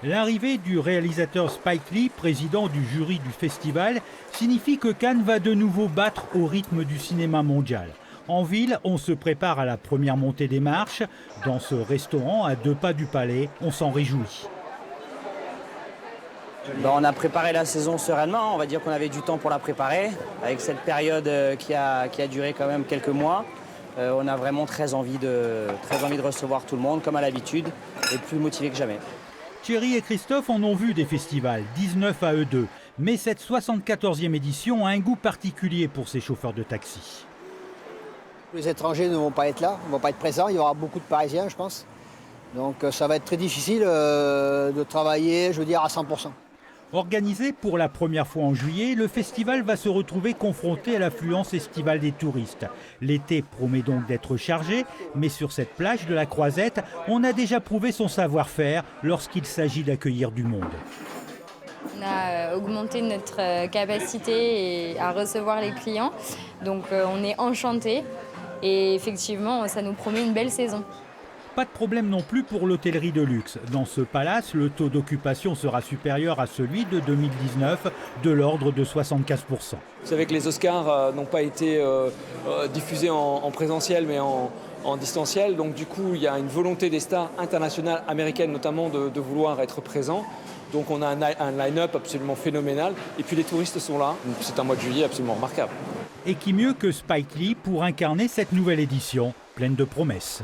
L'arrivée du réalisateur Spike Lee, président du jury du festival, signifie que Cannes va de nouveau battre au rythme du cinéma mondial. En ville, on se prépare à la première montée des marches. Dans ce restaurant, à 2 pas du palais, on s'en réjouit. On a préparé la saison sereinement, on va dire qu'on avait du temps pour la préparer. Avec cette période qui a duré quand même quelques mois, on a vraiment très envie de recevoir tout le monde, comme à l'habitude, et plus motivé que jamais. Thierry et Christophe en ont vu des festivals, 19 à eux deux. Mais cette 74e édition a un goût particulier pour ces chauffeurs de taxi. Les étrangers ne vont pas être là, ne vont pas être présents. Il y aura beaucoup de Parisiens, je pense. Donc ça va être très difficile de travailler, je veux dire, à 100%. Organisé pour la première fois en juillet, le festival va se retrouver confronté à l'affluence estivale des touristes. L'été promet donc d'être chargé, mais sur cette plage de la Croisette, on a déjà prouvé son savoir-faire lorsqu'il s'agit d'accueillir du monde. On a augmenté notre capacité à recevoir les clients, donc on est enchantés et effectivement ça nous promet une belle saison. Pas de problème non plus pour l'hôtellerie de luxe. Dans ce palace, le taux d'occupation sera supérieur à celui de 2019, de l'ordre de 75%. Vous savez que les Oscars n'ont pas été diffusés en présentiel mais en distanciel. Donc du coup, il y a une volonté des stars internationales, américaines notamment, de vouloir être présents. Donc on a un line-up absolument phénoménal. Et puis les touristes sont là. C'est un mois de juillet absolument remarquable. Et qui mieux que Spike Lee pour incarner cette nouvelle édition, pleine de promesses.